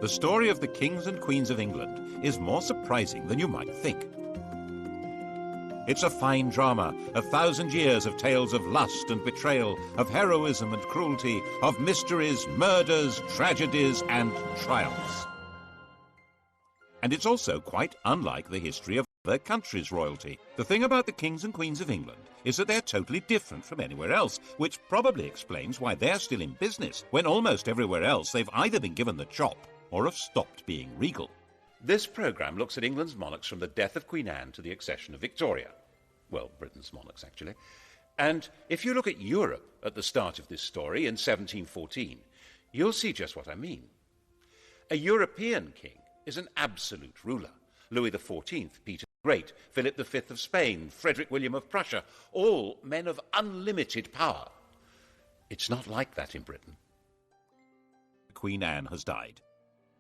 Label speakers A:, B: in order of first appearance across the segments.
A: The story of the kings and queens of England is more surprising than you might think. It's a fine drama, 1,000 years of tales of lust and betrayal, of heroism and cruelty, of mysteries, murders, tragedies, and triumphs. And it's also quite unlike the history of other countries' royalty. The thing about the kings and queens of England is that they're totally different from anywhere else, which probably explains why they're still in business when almost everywhere else they've either been given the chop or have stopped being regal. This programme looks at England's monarchs from the death of Queen Anne to the accession of Victoria. Well, Britain's monarchs, actually. And if you look at Europe at the start of this story in 1714, you'll see just what I mean. A European king is an absolute ruler. Louis XIV, Peter the Great, Philip V of Spain, Frederick William of Prussia, all men of unlimited power. It's not like that in Britain. Queen Anne has died.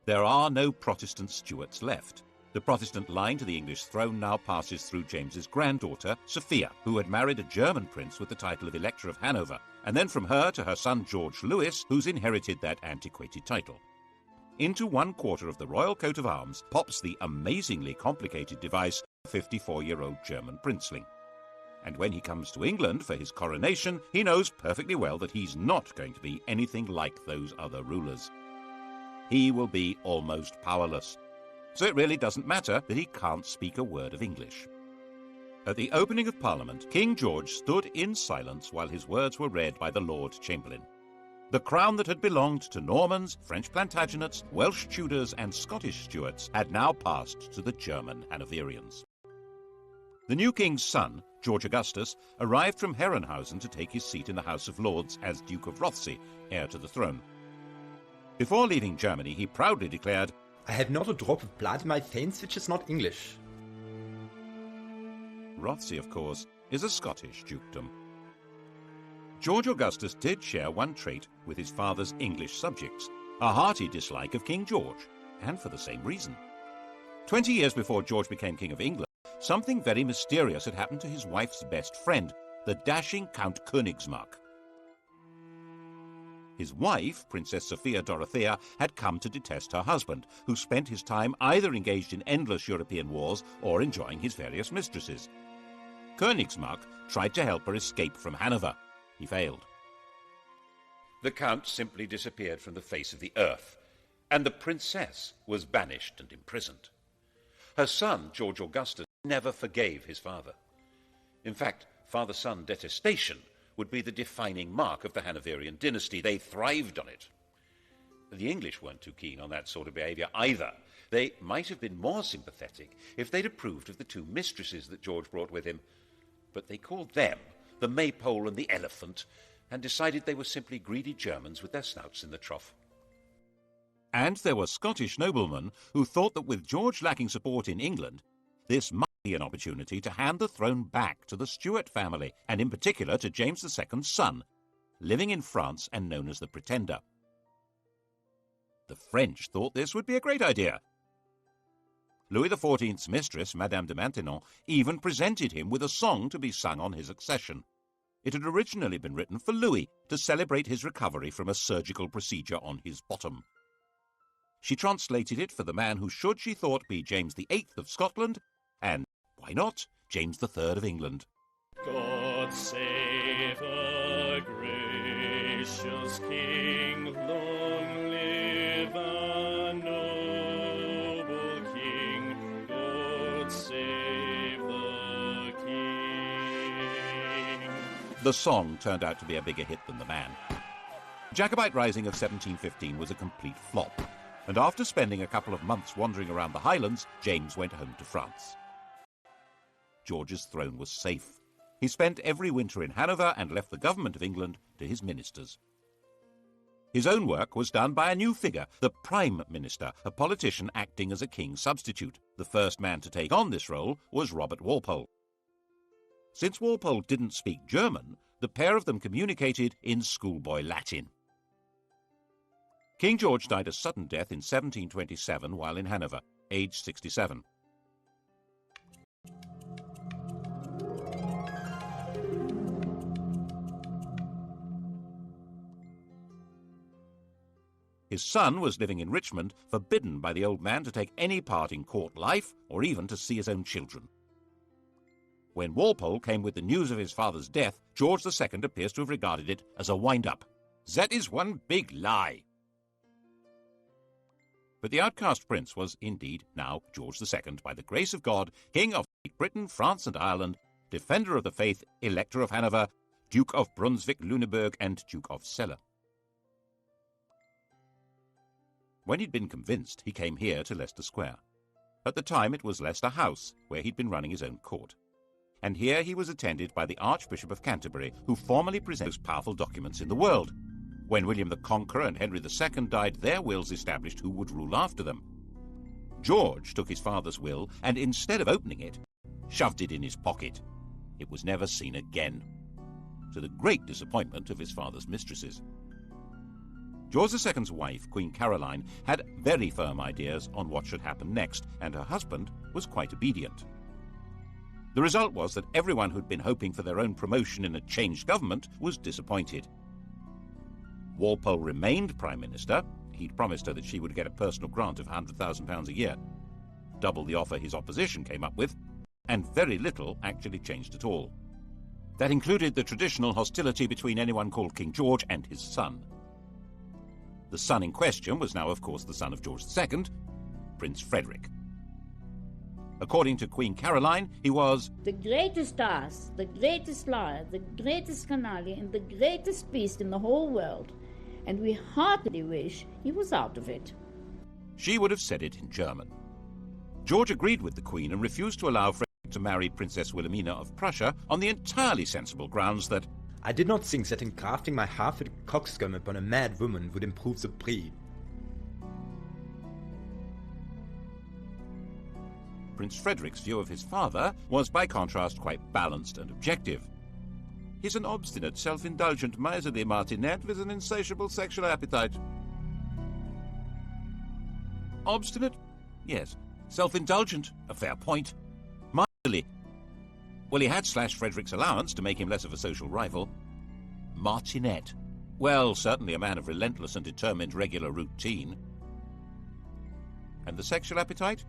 A: There are no Protestant Stuarts left. The Protestant line to the English throne now passes through James's granddaughter, Sophia, who had married a German prince with the title of Elector of Hanover, and then from her to her son George Louis, who's inherited that antiquated title. Into one quarter of the royal coat of arms pops the amazingly complicated device of a 54-year-old German princeling. And when he comes to England for his coronation, he knows perfectly well that he's not going to be anything like those other rulers. He will be almost powerless. So it really doesn't matter that he can't speak a word of English. At the opening of Parliament, King George stood in silence while his words were read by the Lord Chamberlain. The crown that had belonged to Normans, French Plantagenets, Welsh Tudors and Scottish Stuarts had now passed to the German Hanoverians. The new king's son, George Augustus, arrived from Herrenhausen to take his seat in the House of Lords as Duke of Rothesay, heir to the throne. Before leaving Germany, he proudly declared,
B: "I have not a drop of blood in my veins which is not English."
A: Rothesay, of course, is a Scottish dukedom. George Augustus did share one trait with his father's English subjects, a hearty dislike of King George, and for the same reason. 20 years before George became King of England, something very mysterious had happened to his wife's best friend, the dashing Count Königsmarck. His wife, Princess Sophia Dorothea, had come to detest her husband, who spent his time either engaged in endless European wars or enjoying his various mistresses. Königsmarck tried to help her escape from Hanover. He failed. The Count simply disappeared from the face of the earth, and the princess was banished and imprisoned. Her son, George Augustus, never forgave his father. In fact, father-son detestation would be the defining mark of the Hanoverian dynasty. They thrived on it. The English weren't too keen on that sort of behaviour either. They might have been more sympathetic if they'd approved of the two mistresses that George brought with him, but they called them the Maypole and the Elephant, and decided they were simply greedy Germans with their snouts in the trough. And there were Scottish noblemen who thought that with George lacking support in England, this might be an opportunity to hand the throne back to the Stuart family, and in particular to James II's son, living in France and known as the Pretender. The French thought this would be a great idea. Louis XIV's mistress, Madame de Maintenon, even presented him with a song to be sung on his accession. It had originally been written for Louis to celebrate his recovery from a surgical procedure on his bottom. She translated it for the man who should, she thought, be James VIII of Scotland, and, why not, James III of England.
C: God save a gracious King, long live a noble King, God save the King.
A: The song turned out to be a bigger hit than the man. The Jacobite Rising of 1715 was a complete flop, and after spending a couple of months wandering around the Highlands, James went home to France. George's throne was safe. He spent every winter in Hanover and left the government of England to his ministers. His own work was done by a new figure, the Prime Minister, a politician acting as a king's substitute. The first man to take on this role was Robert Walpole. Since Walpole didn't speak German, the pair of them communicated in schoolboy Latin. King George died a sudden death in 1727 while in Hanover, aged 67. His son was living in Richmond, forbidden by the old man to take any part in court life or even to see his own children. When Walpole came with the news of his father's death, George II appears to have regarded it as a wind-up. "That is one big lie." But the outcast prince was indeed now George II, by the grace of God, King of Great Britain, France and Ireland, Defender of the Faith, Elector of Hanover, Duke of Brunswick-Lüneburg and Duke of Celle. When he'd been convinced, he came here to Leicester Square. At the time it was Leicester House, where he'd been running his own court. And here he was attended by the Archbishop of Canterbury, who formally presented the most powerful documents in the world. When William the Conqueror and Henry II died, their wills established who would rule after them. George took his father's will and, instead of opening it, shoved it in his pocket. It was never seen again, to the great disappointment of his father's mistresses. George II's wife, Queen Caroline, had very firm ideas on what should happen next, and her husband was quite obedient. The result was that everyone who'd been hoping for their own promotion in a changed government was disappointed. Walpole remained Prime Minister. He'd promised her that she would get a personal grant of £100,000 a year, double the offer his opposition came up with, and very little actually changed at all. That included the traditional hostility between anyone called King George and his son. The son in question was now, of course, the son of George II, Prince Frederick. According to Queen Caroline, he was
D: the greatest ass, the greatest liar, the greatest canaille, and the greatest beast in the whole world, and we heartily wish he was out of it.
A: She would have said it in German. George agreed with the Queen and refused to allow Frederick to marry Princess Wilhelmina of Prussia on the entirely sensible grounds that
B: I did not think that engrafting my half-witted coxcomb upon a mad woman would improve the breed.
A: Prince Frederick's view of his father was, by contrast, quite balanced and objective. He's an obstinate, self-indulgent, miserly martinet with an insatiable sexual appetite. Obstinate? Yes. Self-indulgent? A fair point. Miserly? Well, he had slashed Frederick's allowance to make him less of a social rival. Martinet? Well, certainly a man of relentless and determined regular routine. And the sexual appetite?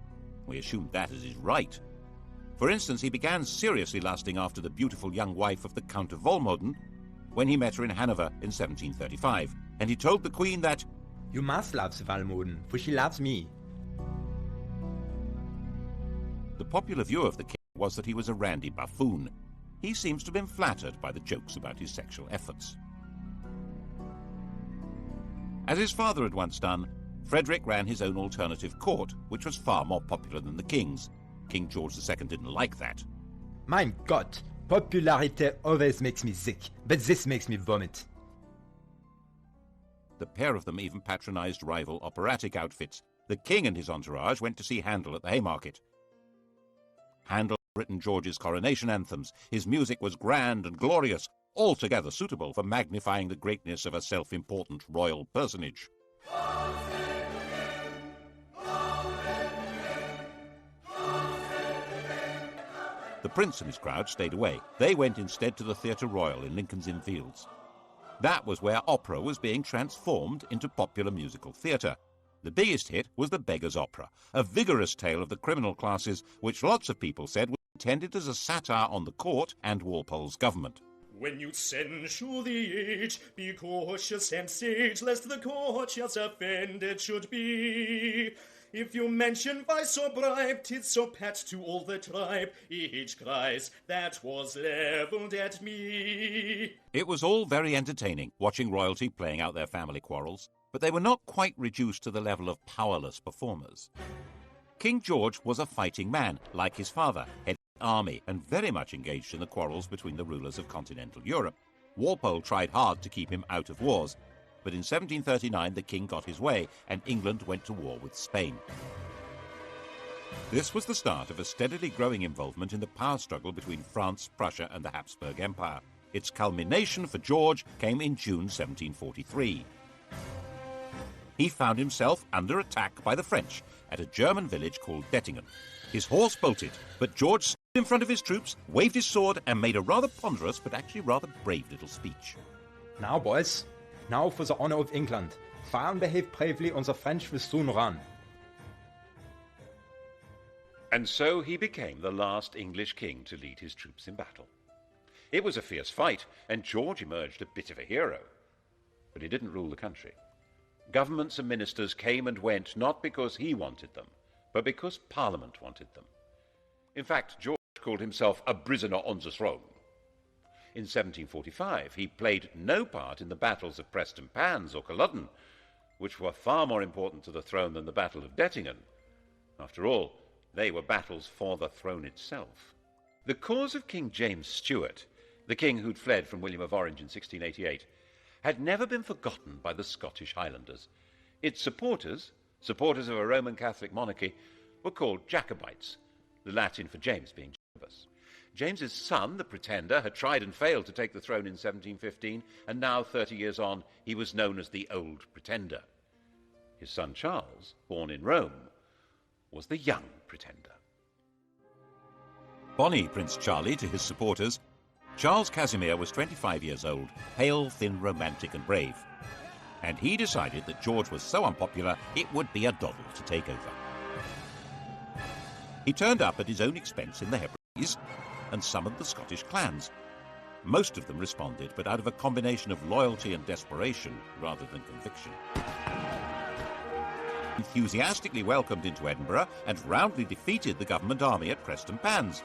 A: We assumed that as his right. For instance, he began seriously lusting after the beautiful young wife of the Count of Volmoden when he met her in Hanover in 1735, and he told the Queen that,
B: "You must love the Volmoden, for she loves me."
A: The popular view of the king was that he was a randy buffoon. He seems to have been flattered by the jokes about his sexual efforts. As his father had once done, Frederick ran his own alternative court, which was far more popular than the king's. King George II didn't like that.
B: Mein Gott, popularity always makes me sick, but this makes me vomit.
A: The pair of them even patronized rival operatic outfits. The king and his entourage went to see Handel at the Haymarket. Handel had written George's coronation anthems. His music was grand and glorious, altogether suitable for magnifying the greatness of a self-important royal personage. The prince and his crowd stayed away. They went instead to the Theatre Royal in Lincoln's Inn Fields. That was where opera was being transformed into popular musical theatre. The biggest hit was The Beggar's Opera, a vigorous tale of the criminal classes, which lots of people said was intended as a satire on the court and Walpole's government.
C: When you censure the age, be cautious and sage, lest the courtiers offended should be. If you mention vice or bribe, 'tis so pat to all the tribe, each cries, that was levelled at me.
A: It was all very entertaining, watching royalty playing out their family quarrels, but they were not quite reduced to the level of powerless performers. King George was a fighting man, like his father, head of the army, and very much engaged in the quarrels between the rulers of continental Europe. Walpole tried hard to keep him out of wars, but in 1739 the king got his way, and England went to war with Spain. This was the start of a steadily growing involvement in the power struggle between France, Prussia, and the Habsburg Empire. Its culmination for George came in June 1743. He found himself under attack by the French at a German village called Dettingen. His horse bolted, but George stood in front of his troops, waved his sword, and made a rather ponderous but actually rather brave little speech.
B: Now, boys, now for the honor of England. France behaved bravely and the French will soon run.
A: And so he became the last English king to lead his troops in battle. It was a fierce fight, and George emerged a bit of a hero. But he didn't rule the country. Governments and ministers came and went not because he wanted them, but because Parliament wanted them. In fact, George called himself a prisoner on the throne. In 1745, he played no part in the battles of Prestonpans or Culloden, which were far more important to the throne than the Battle of Dettingen. After all, they were battles for the throne itself. The cause of King James Stuart, the king who'd fled from William of Orange in 1688, had never been forgotten by the Scottish Highlanders. Its supporters of a Roman Catholic monarchy, were called Jacobites, the Latin for James being Jacobus. James's son, the Pretender, had tried and failed to take the throne in 1715, and now, 30 years on, he was known as the Old Pretender. His son Charles, born in Rome, was the Young Pretender. Bonnie Prince Charlie to his supporters, Charles Casimir was 25 years old, pale, thin, romantic and brave. And he decided that George was so unpopular it would be a doddle to take over. He turned up at his own expense in the Hebrides and summoned the Scottish clans. Most of them responded, but out of a combination of loyalty and desperation rather than conviction. Enthusiastically welcomed into Edinburgh and roundly defeated the government army at Prestonpans.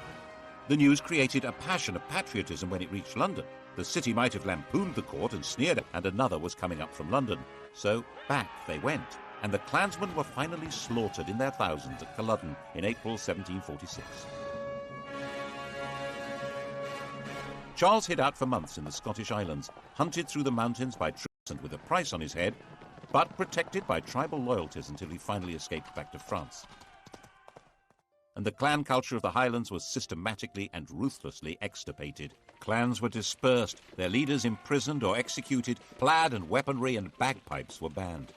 A: The news created a passion of patriotism when it reached London. The city might have lampooned the court and sneered, and another was coming up from London. So back they went, and the clansmen were finally slaughtered in their thousands at Culloden in April 1746. Charles hid out for months in the Scottish Islands, hunted through the mountains by troops and with a price on his head, but protected by tribal loyalties until he finally escaped back to France. And the clan culture of the Highlands was systematically and ruthlessly extirpated. Clans were dispersed, their leaders imprisoned or executed, plaid and weaponry and bagpipes were banned.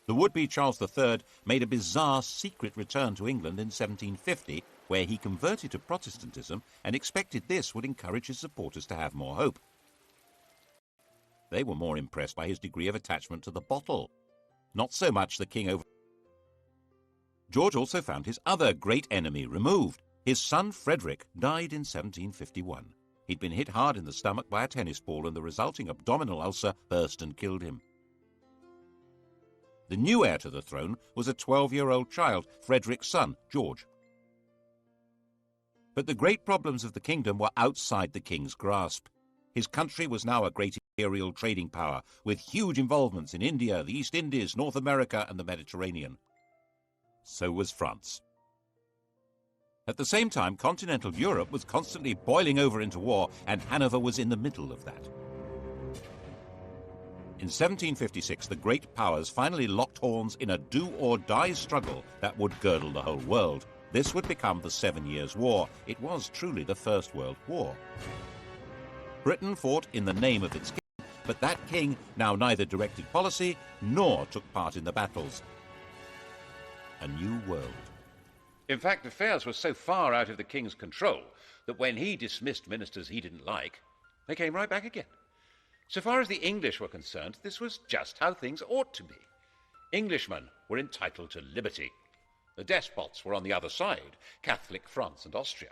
A: The would-be Charles III made a bizarre secret return to England in 1750, where he converted to Protestantism and expected this would encourage his supporters to have more hope. They were more impressed by his degree of attachment to the bottle, not so much the king over. George also found his other great enemy removed. His son Frederick died in 1751. He'd been hit hard in the stomach by a tennis ball, and the resulting abdominal ulcer burst and killed him. The new heir to the throne was a 12-year-old child, Frederick's son, George. But the great problems of the kingdom were outside the king's grasp. His country was now a great imperial trading power, with huge involvements in India, the East Indies, North America, and the Mediterranean. So was France. At the same time, continental Europe was constantly boiling over into war, and Hanover was in the middle of that. In 1756, the great powers finally locked horns in a do-or-die struggle that would girdle the whole world. This would become the 7 Years' War. It was truly the First World War. Britain fought in the name of its king, but that king now neither directed policy nor took part in the battles. A new world. In fact, affairs were so far out of the king's control that when he dismissed ministers he didn't like, they came right back again. So far as the English were concerned, this was just how things ought to be. Englishmen were entitled to liberty. The despots were on the other side, Catholic France and Austria.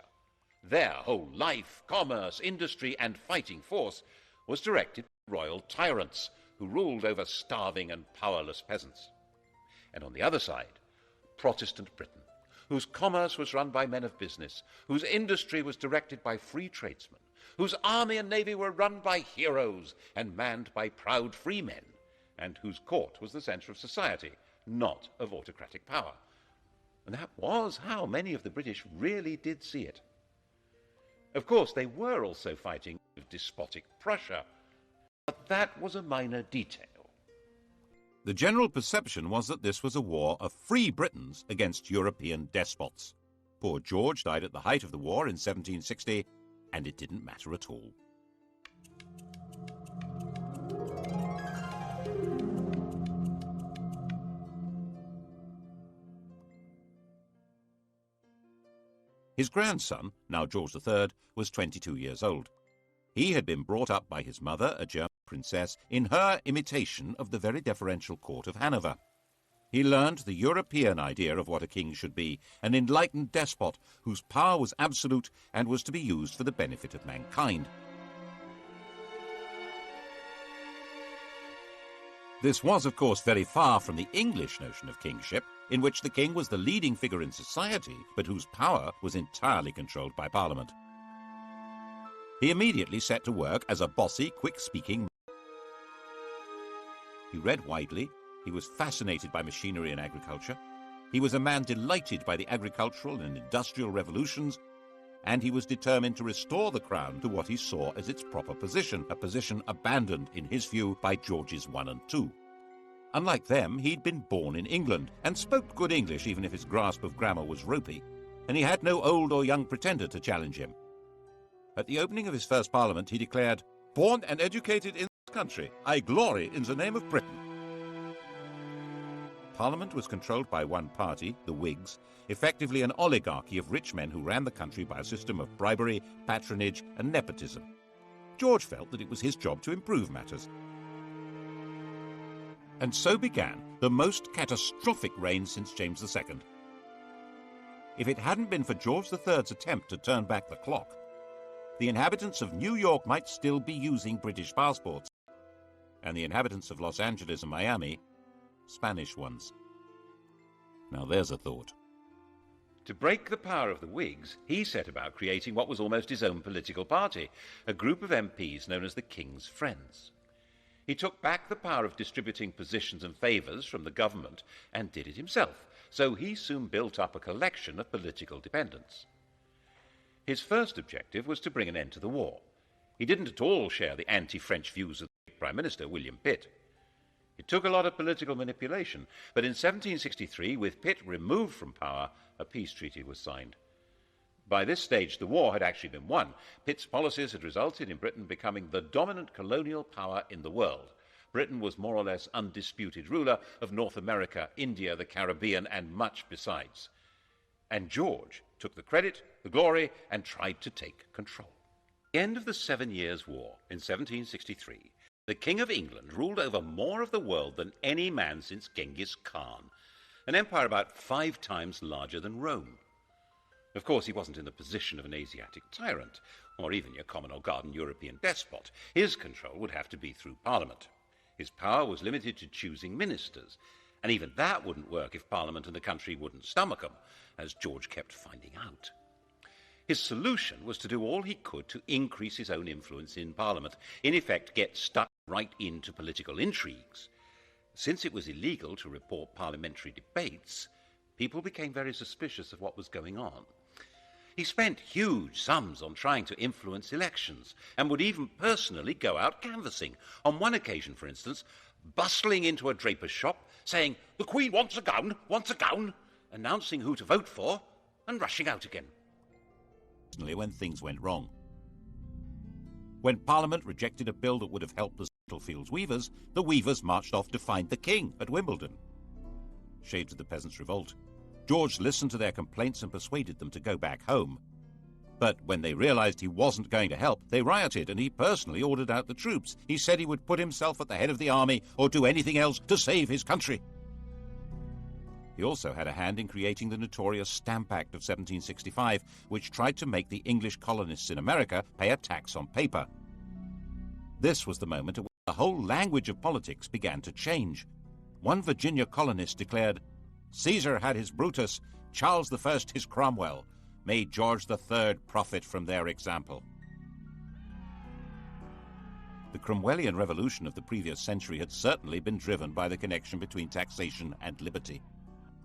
A: Their whole life, commerce, industry, and fighting force was directed by royal tyrants who ruled over starving and powerless peasants. And on the other side, Protestant Britain, whose commerce was run by men of business, whose industry was directed by free tradesmen, whose army and navy were run by heroes and manned by proud free men, and whose court was the centre of society, not of autocratic power. And that was how many of the British really did see it. Of course, they were also fighting with despotic Prussia, but that was a minor detail. The general perception was that this was a war of free Britons against European despots. Poor George died at the height of the war in 1760, and it didn't matter at all. His grandson, now George III, was 22 years old. He had been brought up by his mother, a German princess in her imitation of the very deferential court of Hanover. He learned the European idea of what a king should be, an enlightened despot whose power was absolute and was to be used for the benefit of mankind. This was, of course, very far from the English notion of kingship, in which the king was the leading figure in society, but whose power was entirely controlled by Parliament. He immediately set to work as a bossy, quick-speaking. He read widely. He was fascinated by machinery and agriculture. He was a man delighted by the agricultural and industrial revolutions, and he was determined to restore the crown to what he saw as its proper position, a position abandoned, in his view, by Georges I and II. Unlike them, he'd been born in England and spoke good English, even if his grasp of grammar was ropey, and he had no old or young pretender to challenge him. At the opening of his first parliament, he declared, "Born and educated in this country, I glory in the name of Britain." Parliament was controlled by one party, the Whigs, effectively an oligarchy of rich men who ran the country by a system of bribery, patronage, and nepotism. George felt that it was his job to improve matters. And so began the most catastrophic reign since James II. If it hadn't been for George III's attempt to turn back the clock, the inhabitants of New York might still be using British passports, and the inhabitants of Los Angeles and Miami, Spanish ones. Now there's a thought. To break the power of the Whigs, he set about creating what was almost his own political party, a group of MPs known as the King's Friends. He took back the power of distributing positions and favours from the government and did it himself, so he soon built up a collection of political dependents. His first objective was to bring an end to the war. He didn't at all share the anti-French views of the Prime Minister, William Pitt. It took a lot of political manipulation, but in 1763, with Pitt removed from power, a peace treaty was signed. By this stage, the war had actually been won. Pitt's policies had resulted in Britain becoming the dominant colonial power in the world. Britain was more or less undisputed ruler of North America, India, the Caribbean, and much besides. And George took the credit, the glory, and tried to take control. At the end of the 7 Years' War in 1763, the King of England ruled over more of the world than any man since Genghis Khan, an empire about 5 times larger than Rome. Of course, he wasn't in the position of an Asiatic tyrant, or even your common or garden European despot. His control would have to be through Parliament. His power was limited to choosing ministers, and even that wouldn't work if Parliament and the country wouldn't stomach them, as George kept finding out. His solution was to do all he could to increase his own influence in Parliament, in effect get stuck right into political intrigues. Since it was illegal to report parliamentary debates, people became very suspicious of what was going on. He spent huge sums on trying to influence elections and would even personally go out canvassing. On one occasion, for instance, bustling into a draper's shop, saying, "The Queen wants a gown," announcing who to vote for, and rushing out again. When things went wrong. When Parliament rejected a bill that would have helped the Spitalfields weavers, the weavers marched off to find the King at Wimbledon. Shades of the Peasants' Revolt. George listened to their complaints and persuaded them to go back home. But when they realized he wasn't going to help, they rioted, and he personally ordered out the troops. He said he would put himself at the head of the army or do anything else to save his country. He also had a hand in creating the notorious Stamp Act of 1765, which tried to make the English colonists in America pay a tax on paper. This was the moment at which the whole language of politics began to change. One Virginia colonist declared, "Caesar had his Brutus, Charles I his Cromwell. May George III profit from their example." The Cromwellian revolution of the previous century had certainly been driven by the connection between taxation and liberty.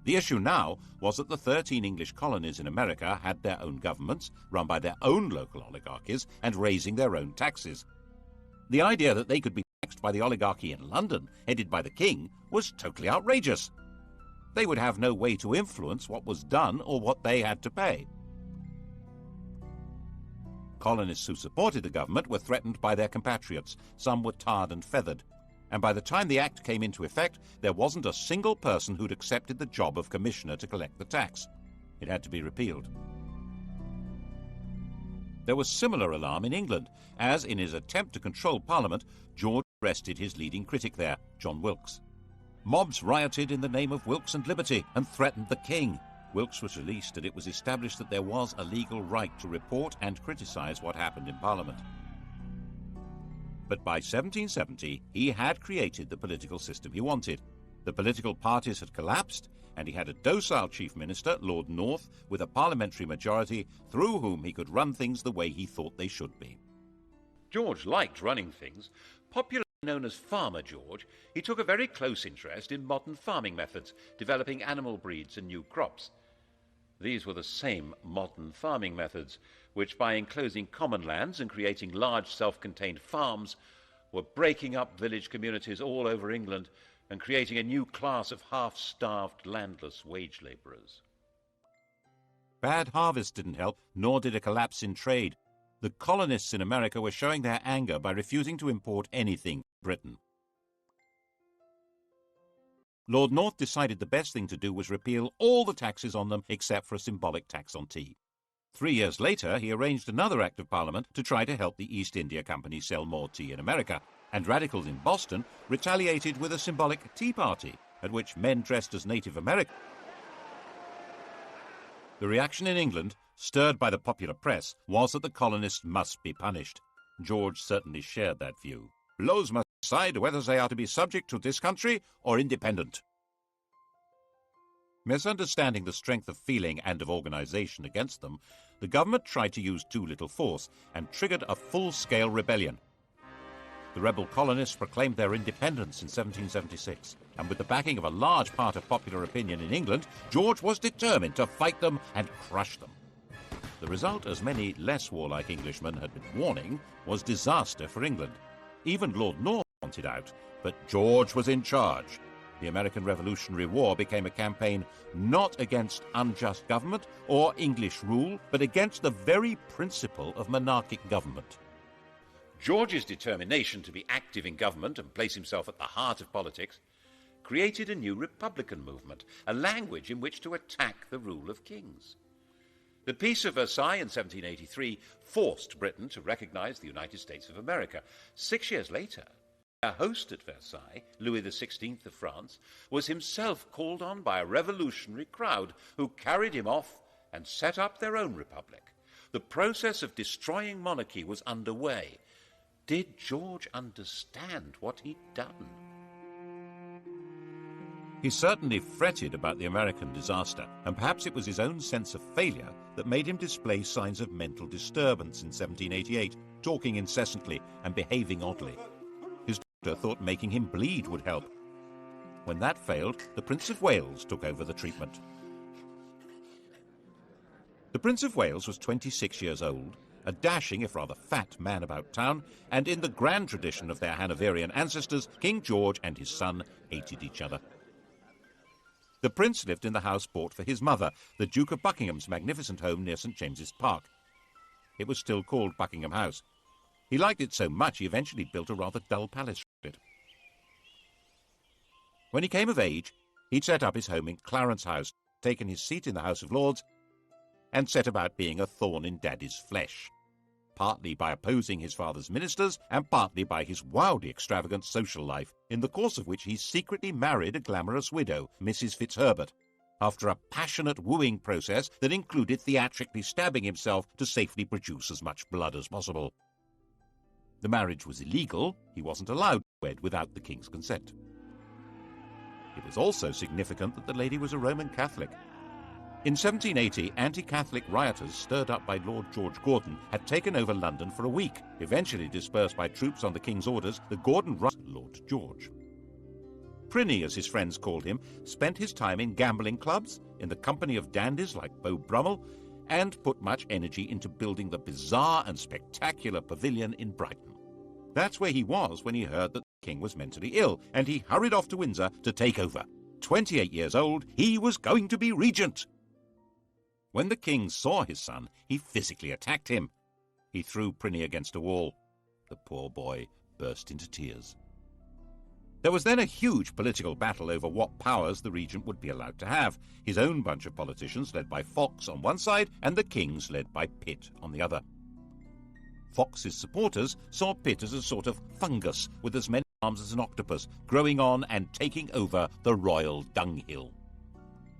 A: The issue now was that the 13 English colonies in America had their own governments, run by their own local oligarchies, and raising their own taxes. The idea that they could be taxed by the oligarchy in London, headed by the king, was totally outrageous. They would have no way to influence what was done or what they had to pay. Colonists who supported the government were threatened by their compatriots. Some were tarred and feathered. And by the time the act came into effect, there wasn't a single person who'd accepted the job of commissioner to collect the tax. It had to be repealed. There was similar alarm in England, as in his attempt to control Parliament, George arrested his leading critic there, John Wilkes. Mobs rioted in the name of Wilkes and liberty and threatened the king. Wilkes was released, and it was established that there was a legal right to report and criticise what happened in Parliament. But by 1770, he had created the political system he wanted. The political parties had collapsed, and he had a docile chief minister, Lord North, with a parliamentary majority through whom he could run things the way he thought they should be. George liked running things. Popularly known as Farmer George, he took a very close interest in modern farming methods, developing animal breeds and new crops. These were the same modern farming methods which, by enclosing common lands and creating large self-contained farms, were breaking up village communities all over England and creating a new class of half-starved, landless wage labourers. Bad harvests didn't help, nor did a collapse in trade. The colonists in America were showing their anger by refusing to import anything from Britain. Lord North decided the best thing to do was repeal all the taxes on them except for a symbolic tax on tea. 3 years later, he arranged another Act of Parliament to try to help the East India Company sell more tea in America, and radicals in Boston retaliated with a symbolic Tea Party, at which men dressed as Native Americans. The reaction in England, stirred by the popular press, was that the colonists must be punished. George certainly shared that view. Blows must decide whether they are to be subject to this country or independent. Misunderstanding the strength of feeling and of organisation against them, the government tried to use too little force and triggered a full-scale rebellion. The rebel colonists proclaimed their independence in 1776, and with the backing of a large part of popular opinion in England, George was determined to fight them and crush them. The result, as many less warlike Englishmen had been warning, was disaster for England. Even Lord North wanted out, but George was in charge. The American Revolutionary War became a campaign not against unjust government or English rule, but against the very principle of monarchic government. George's determination to be active in government and place himself at the heart of politics created a new republican movement, a language in which to attack the rule of kings. The Peace of Versailles in 1783 forced Britain to recognise the United States of America. 6 years later, our host at Versailles, Louis XVI of France, was himself called on by a revolutionary crowd who carried him off and set up their own republic. The process of destroying monarchy was underway. Did George understand what he'd done? He certainly fretted about the American disaster, and perhaps it was his own sense of failure that made him display signs of mental disturbance in 1788, talking incessantly and behaving oddly. His doctor thought making him bleed would help. When that failed, the Prince of Wales took over the treatment. The Prince of Wales was 26 years old, a dashing, if rather fat, man about town, and in the grand tradition of their Hanoverian ancestors, King George and his son hated each other. The prince lived in the house bought for his mother, the Duke of Buckingham's magnificent home near St. James's Park. It was still called Buckingham House. He liked it so much he eventually built a rather dull palace for it. When he came of age, he'd set up his home in Clarence House, taken his seat in the House of Lords, and set about being a thorn in Daddy's flesh, partly by opposing his father's ministers and partly by his wildly extravagant social life, in the course of which he secretly married a glamorous widow, Mrs. Fitzherbert, after a passionate wooing process that included theatrically stabbing himself to safely produce as much blood as possible. The marriage was illegal. He wasn't allowed to wed without the king's consent. It was also significant that the lady was a Roman Catholic. In 1780, anti-Catholic rioters stirred up by Lord George Gordon had taken over London for a week. Eventually dispersed by troops on the king's orders, the Gordon Lord George. Prinny, as his friends called him, spent his time in gambling clubs, in the company of dandies like Beau Brummel, and put much energy into building the bizarre and spectacular pavilion in Brighton. That's where he was when he heard that the king was mentally ill, and he hurried off to Windsor to take over. 28 years old, he was going to be regent. When the king saw his son, he physically attacked him. He threw Prinny against a wall. The poor boy burst into tears. There was then a huge political battle over what powers the regent would be allowed to have. His own bunch of politicians led by Fox on one side and the king's led by Pitt on the other. Fox's supporters saw Pitt as a sort of fungus with as many arms as an octopus, growing on and taking over the royal dunghill.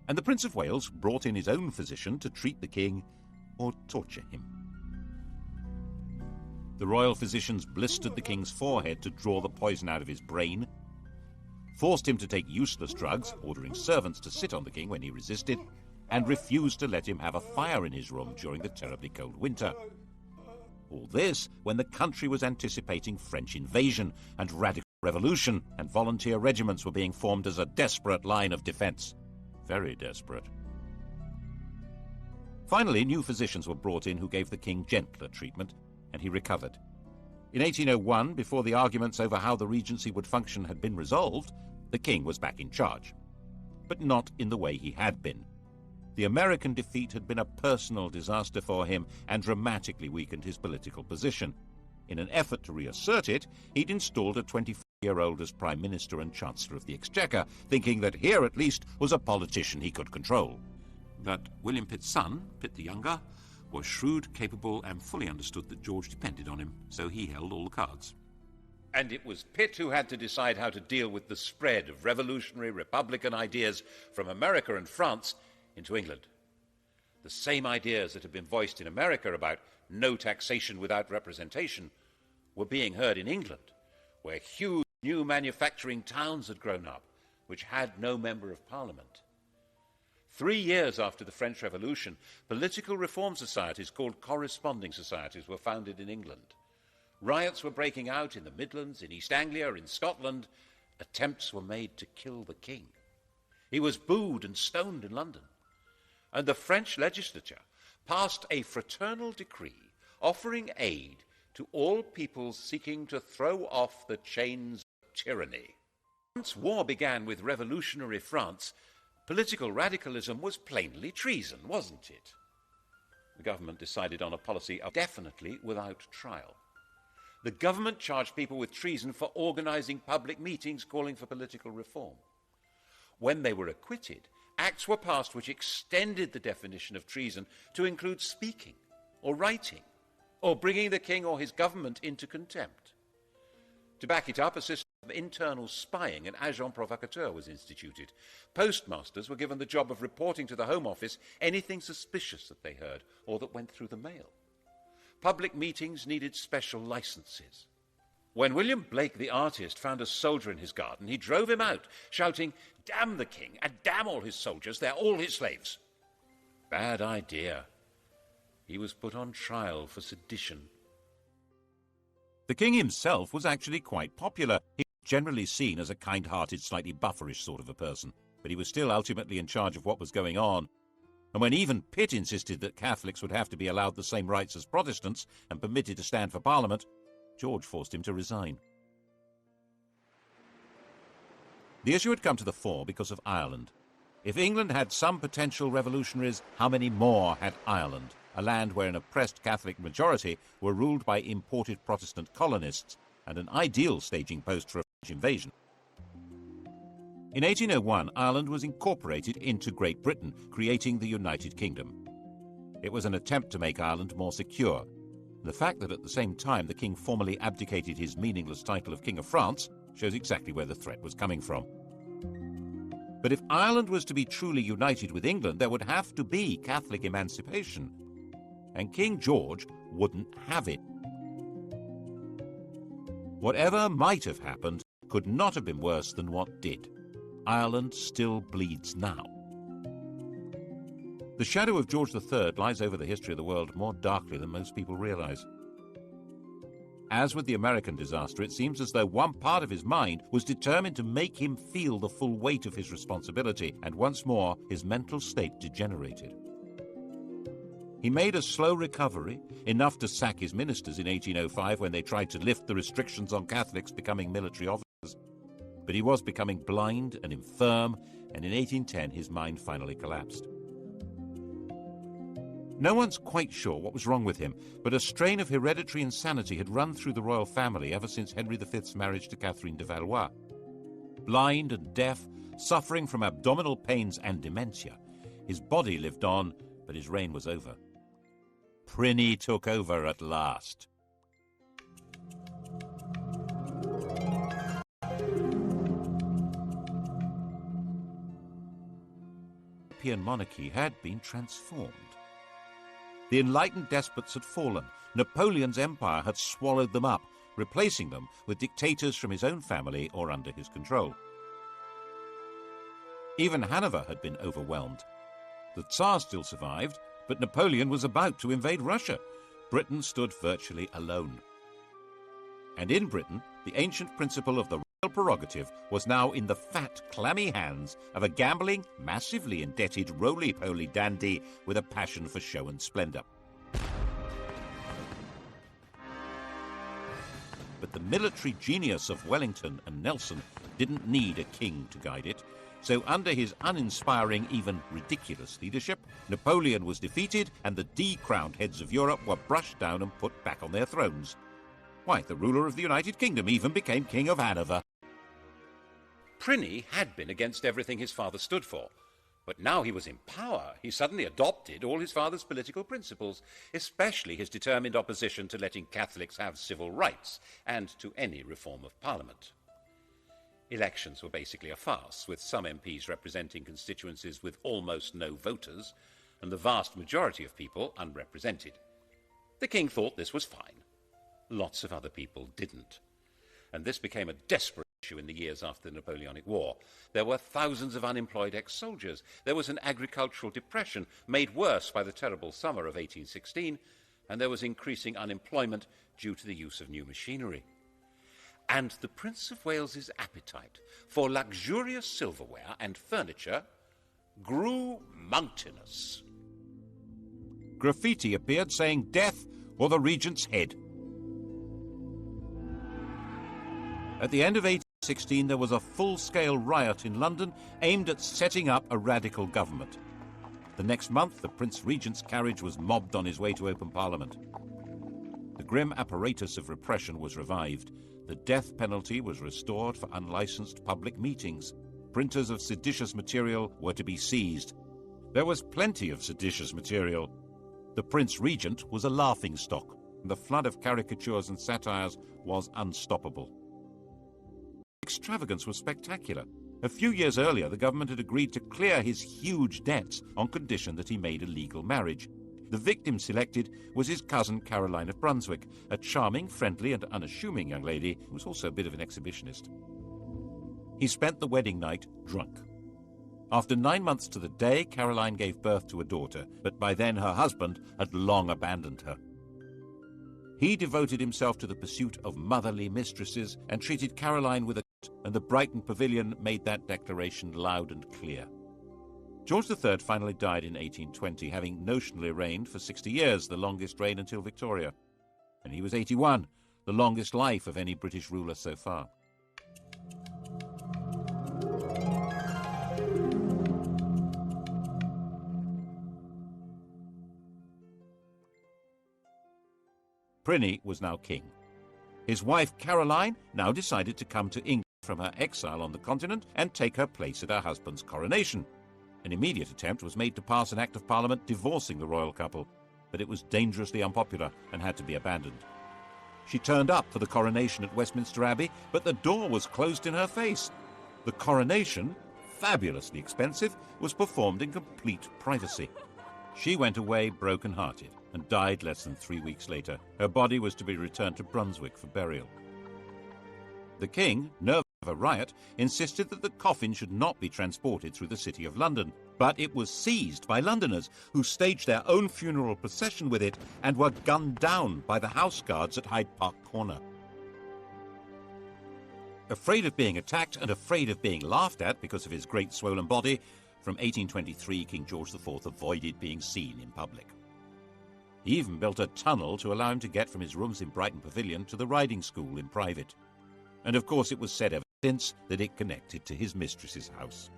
A: And the Prince of Wales brought in his own physician to treat the king or torture him. The royal physicians blistered the king's forehead to draw the poison out of his brain, forced him to take useless drugs, ordering servants to sit on the king when he resisted, and refused to let him have a fire in his room during the terribly cold winter. All this when the country was anticipating French invasion and radical revolution, and volunteer regiments were being formed as a desperate line of defense. Very desperate. Finally, new physicians were brought in who gave the king gentler treatment, and he recovered. In 1801, before the arguments over how the regency would function had been resolved, the king was back in charge. But not in the way he had been. The American defeat had been a personal disaster for him and dramatically weakened his political position. In an effort to reassert it, he'd installed a 24-year-old as Prime Minister and Chancellor of the Exchequer, thinking that here at least was a politician he could control. But William Pitt's son, Pitt the Younger, was shrewd, capable, and fully understood that George depended on him, so he held all the cards. And it was Pitt who had to decide how to deal with the spread of revolutionary Republican ideas from America and France into England. The same ideas that had been voiced in America about no taxation without representation were being heard in England, where huge new manufacturing towns had grown up, which had no member of Parliament. 3 years after the French Revolution, political reform societies called corresponding societies were founded in England. Riots were breaking out in the Midlands, in East Anglia, in Scotland. Attempts were made to kill the king. He was booed and stoned in London. And the French legislature passed a fraternal decree offering aid to all peoples seeking to throw off the chains of tyranny. Once war began with revolutionary France, political radicalism was plainly treason, wasn't it? The government decided on a policy of definitely without trial. The government charged people with treason for organizing public meetings calling for political reform. When they were acquitted, acts were passed which extended the definition of treason to include speaking or writing or bringing the king or his government into contempt. To back it up, a system of internal spying and agent provocateur was instituted. Postmasters were given the job of reporting to the Home Office anything suspicious that they heard or that went through the mail. Public meetings needed special licenses. When William Blake, the artist, found a soldier in his garden, he drove him out, shouting, "Damn the king, and damn all his soldiers, they're all his slaves." Bad idea. He was put on trial for sedition. The king himself was actually quite popular. He was generally seen as a kind-hearted, slightly bufferish sort of a person, but he was still ultimately in charge of what was going on. And when even Pitt insisted that Catholics would have to be allowed the same rights as Protestants and permitted to stand for Parliament, George forced him to resign. The issue had come to the fore because of Ireland. If England had some potential revolutionaries, how many more had Ireland, a land where an oppressed Catholic majority were ruled by imported Protestant colonists and an ideal staging post for a French invasion? In 1801, Ireland was incorporated into Great Britain, creating the United Kingdom. It was an attempt to make Ireland more secure. The fact that at the same time the king formally abdicated his meaningless title of King of France shows exactly where the threat was coming from. But if Ireland was to be truly united with England, there would have to be Catholic emancipation. And King George wouldn't have it. Whatever might have happened could not have been worse than what did. Ireland still bleeds now. The shadow of George III lies over the history of the world more darkly than most people realize. As with the American disaster, it seems as though one part of his mind was determined to make him feel the full weight of his responsibility, and once more his mental state degenerated. He made a slow recovery, enough to sack his ministers in 1805 when they tried to lift the restrictions on Catholics becoming military officers. But he was becoming blind and infirm, and in 1810 his mind finally collapsed. No one's quite sure what was wrong with him, but a strain of hereditary insanity had run through the royal family ever since Henry V's marriage to Catherine de Valois. Blind and deaf, suffering from abdominal pains and dementia, his body lived on, but his reign was over. Prinny took over at last. European monarchy had been transformed. The enlightened despots had fallen. Napoleon's empire had swallowed them up, replacing them with dictators from his own family or under his control. Even Hanover had been overwhelmed. The Tsar still survived, but Napoleon was about to invade Russia. Britain stood virtually alone. And in Britain, the ancient principle of the royal prerogative was now in the fat, clammy hands of a gambling, massively indebted, roly-poly dandy with a passion for show and splendour. But the military genius of Wellington and Nelson didn't need a king to guide it. So under his uninspiring, even ridiculous leadership, Napoleon was defeated and the decrowned heads of Europe were brushed down and put back on their thrones. Why, the ruler of the United Kingdom even became King of Hanover. Prinny had been against everything his father stood for. But now he was in power, he suddenly adopted all his father's political principles, especially his determined opposition to letting Catholics have civil rights and to any reform of Parliament. Elections were basically a farce, with some MPs representing constituencies with almost no voters, and the vast majority of people unrepresented. The king thought this was fine. Lots of other people didn't. And this became a desperate issue in the years after the Napoleonic War. There were thousands of unemployed ex-soldiers. There was an agricultural depression made worse by the terrible summer of 1816, and there was increasing unemployment due to the use of new machinery. And the Prince of Wales's appetite for luxurious silverware and furniture grew mountainous. Graffiti appeared saying "Death or the Regent's head." At the end of 1816, there was a full-scale riot in London aimed at setting up a radical government. The next month, the Prince Regent's carriage was mobbed on his way to open Parliament. The grim apparatus of repression was revived. The death penalty was restored for unlicensed public meetings. Printers of seditious material were to be seized. There was plenty of seditious material. The Prince Regent was a laughingstock. The flood of caricatures and satires was unstoppable. Extravagance was spectacular. A few years earlier, the government had agreed to clear his huge debts on condition that he made a legal marriage. The victim selected was his cousin Caroline of Brunswick, a charming, friendly and unassuming young lady who was also a bit of an exhibitionist. He spent the wedding night drunk. After 9 months to the day, Caroline gave birth to a daughter, but by then her husband had long abandoned her. He devoted himself to the pursuit of motherly mistresses and treated Caroline with a and the Brighton Pavilion made that declaration loud and clear. George III finally died in 1820, having notionally reigned for 60 years, the longest reign until Victoria. And he was 81, the longest life of any British ruler so far. Prinny was now king. His wife Caroline now decided to come to England from her exile on the continent and take her place at her husband's coronation. An immediate attempt was made to pass an Act of Parliament divorcing the royal couple, but it was dangerously unpopular and had to be abandoned. She turned up for the coronation at Westminster Abbey, but the door was closed in her face. The coronation, fabulously expensive, was performed in complete privacy. She went away broken-hearted and died less than 3 weeks later. Her body was to be returned to Brunswick for burial. The king, nervous of a riot, insisted that the coffin should not be transported through the city of London, but it was seized by Londoners, who staged their own funeral procession with it and were gunned down by the house guards at Hyde Park Corner. Afraid of being attacked and afraid of being laughed at because of his great swollen body, from 1823 King George IV avoided being seen in public. He even built a tunnel to allow him to get from his rooms in Brighton Pavilion to the riding school in private. And of course it was said ever since that it connected to his mistress's house.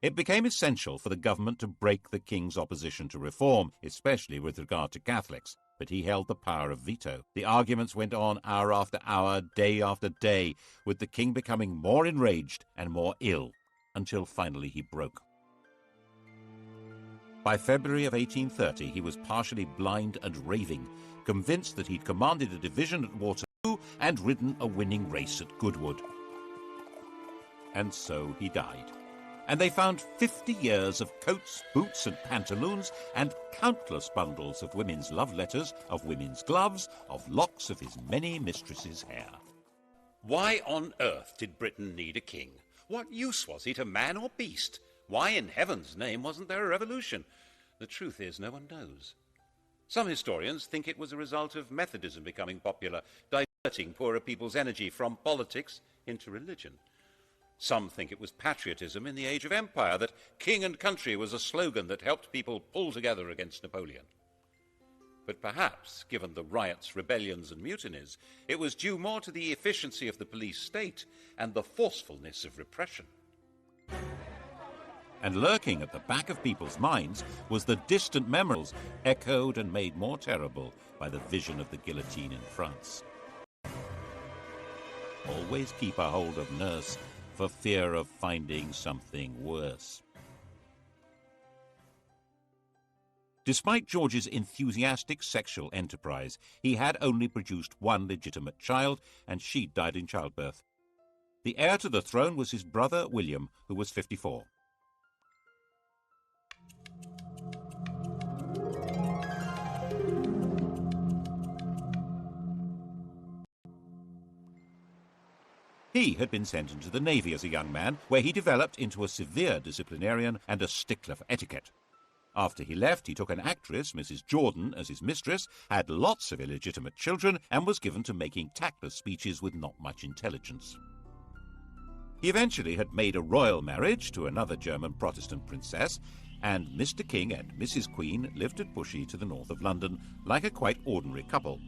A: It became essential for the government to break the king's opposition to reform, especially with regard to Catholics, but he held the power of veto. The arguments went on hour after hour, day after day, with the king becoming more enraged and more ill, until finally he broke. By February of 1830, he was partially blind and raving, convinced that he'd commanded a division at Waterloo and ridden a winning race at Goodwood. And so he died. And they found 50 years of coats, boots and pantaloons, and countless bundles of women's love letters, of women's gloves, of locks of his many mistresses' hair.
E: Why on earth did Britain need a king? What use was he to man or beast? Why in heaven's name wasn't there a revolution? The truth is, no one knows. Some historians think it was a result of Methodism becoming popular, diverting poorer people's energy from politics into religion. Some think it was patriotism in the age of empire, that king and country was a slogan that helped people pull together against Napoleon. But perhaps, given the riots, rebellions and mutinies, it was due more to the efficiency of the police state and the forcefulness of repression.
A: And lurking at the back of people's minds was the distant memories, echoed and made more terrible by the vision of the guillotine in France. Always keep a hold of nurse, for fear of finding something worse. Despite George's enthusiastic sexual enterprise, he had only produced one legitimate child, and she died in childbirth. The heir to the throne was his brother William, who was 54. He had been sent into the Navy as a young man, where he developed into a severe disciplinarian and a stickler for etiquette. After he left, he took an actress, Mrs. Jordan, as his mistress, had lots of illegitimate children, and was given to making tactless speeches with not much intelligence. He eventually had made a royal marriage to another German Protestant princess, and Mr. King and Mrs. Queen lived at Bushey to the north of London, like a quite ordinary couple.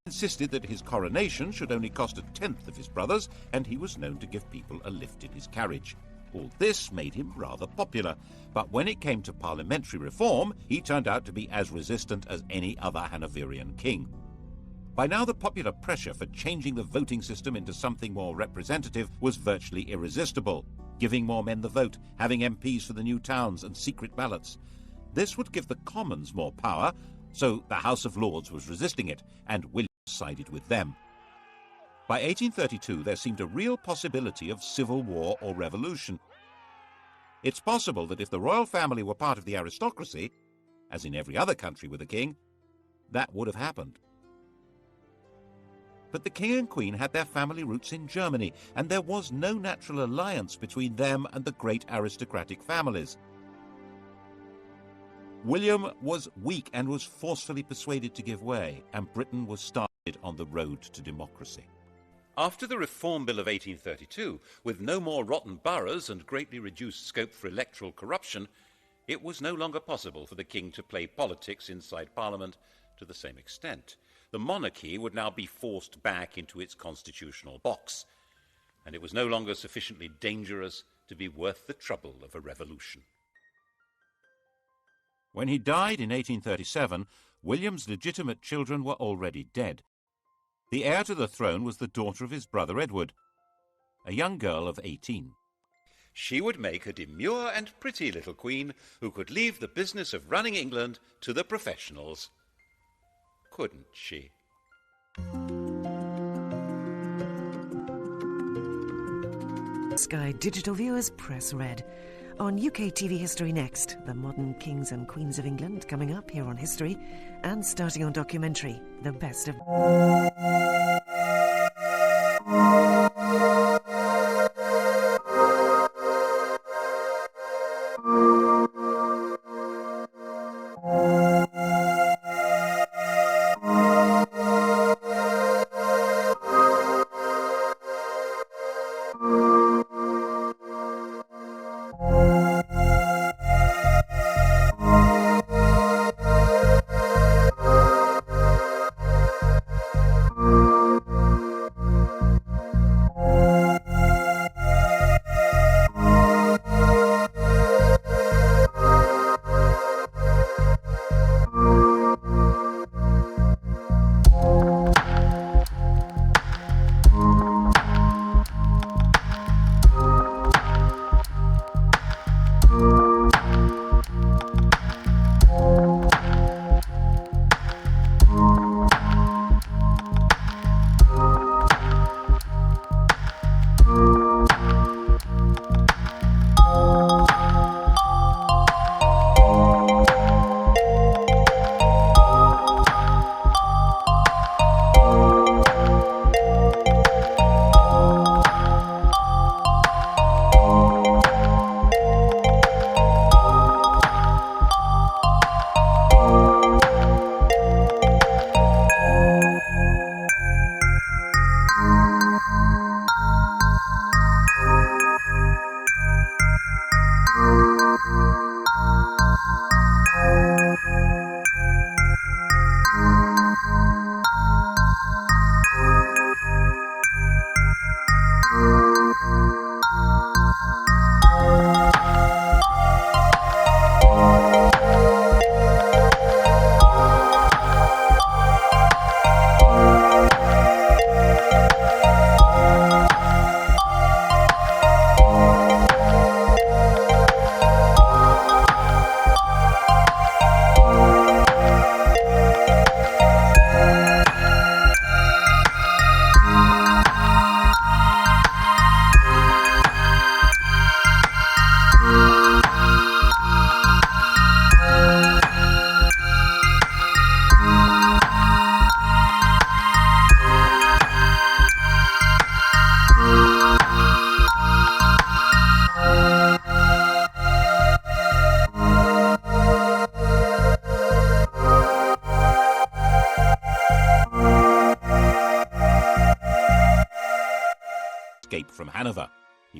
A: Insisted that his coronation should only cost a tenth of his brother's, and he was known to give people a lift in his carriage. All this made him rather popular, but when it came to parliamentary reform, he turned out to be as resistant as any other Hanoverian king. By now the popular pressure for changing the voting system into something more representative was virtually irresistible, giving more men the vote, having MPs for the new towns and secret ballots. This would give the Commons more power, so the House of Lords was resisting it, and William sided with them. By 1832, there seemed a real possibility of civil war or revolution. It's possible that if the royal family were part of the aristocracy, as in every other country with a king, that would have happened. But the king and queen had their family roots in Germany, and there was no natural alliance between them and the great aristocratic families. William was weak and was forcefully persuaded to give way, and Britain was started on the road to democracy.
E: After the Reform Bill of 1832, with no more rotten boroughs and greatly reduced scope for electoral corruption, it was no longer possible for the king to play politics inside Parliament to the same extent. The monarchy would now be forced back into its constitutional box, and it was no longer sufficiently dangerous to be worth the trouble of a revolution.
A: When he died in 1837, William's legitimate children were already dead. The heir to the throne was the daughter of his brother Edward, a young girl of 18.
E: She would make a demure and pretty little queen who could leave the business of running England to the professionals. Couldn't she?
F: Sky Digital Viewers press red. On UK TV History next, the modern kings and queens of England coming up here on History, and starting on Documentary, the best of...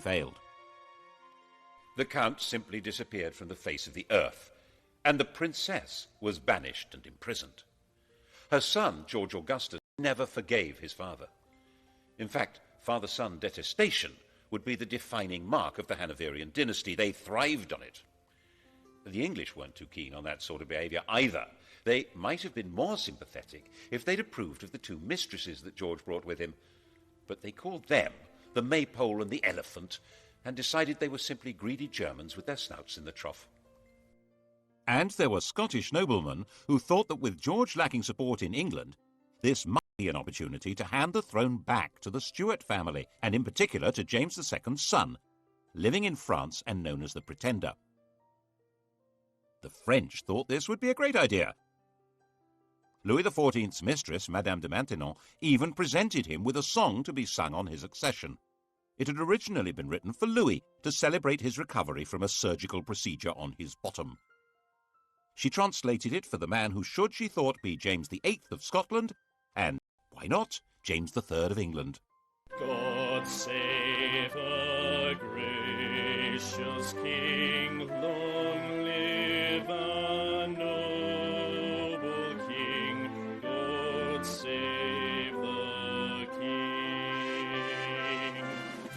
A: failed.
E: The Count simply disappeared from the face of the earth, and the Princess was banished and imprisoned. Her son, George Augustus, never forgave his father. In fact, father-son detestation would be the defining mark of the Hanoverian dynasty. They thrived on it. The English weren't too keen on that sort of behaviour either. They might have been more sympathetic if they'd approved of the two mistresses that George brought with him, but they called them the Maypole and the Elephant, and decided they were simply greedy Germans with their snouts in the trough.
A: And there were Scottish noblemen who thought that with George lacking support in England, this might be an opportunity to hand the throne back to the Stuart family, and in particular to James II's son, living in France and known as the Pretender. The French thought this would be a great idea. Louis XIV's mistress, Madame de Maintenon, even presented him with a song to be sung on his accession. It had originally been written for Louis to celebrate his recovery from a surgical procedure on his bottom. She translated it for the man who should, she thought, be James VIII of Scotland, and, why not, James III of England.
C: God save a gracious King, long live a noble King, God save the King.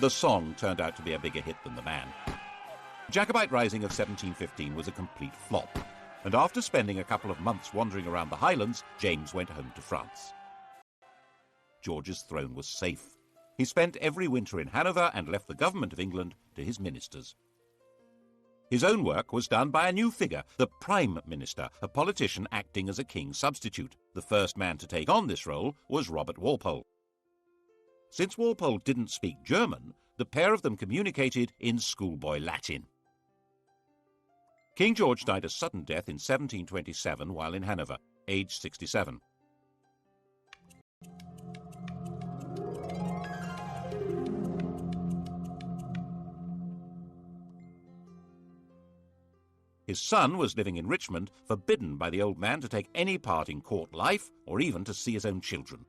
A: The song turned out to be a bigger hit than the man. The Jacobite Rising of 1715 was a complete flop, and after spending a couple of months wandering around the Highlands, James went home to France. George's throne was safe. He spent every winter in Hanover and left the government of England to his ministers. His own work was done by a new figure, the Prime Minister, a politician acting as a king's substitute. The first man to take on this role was Robert Walpole. Since Walpole didn't speak German, the pair of them communicated in schoolboy Latin. King George died a sudden death in 1727 while in Hanover, aged 67. His son was living in Richmond, forbidden by the old man to take any part in court life or even to see his own children.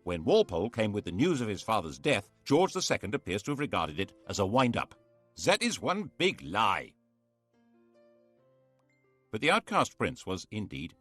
A: When Walpole came with the news of his father's death, George II appears to have regarded it as a wind-up. That is one big lie. But the outcast prince was indeed now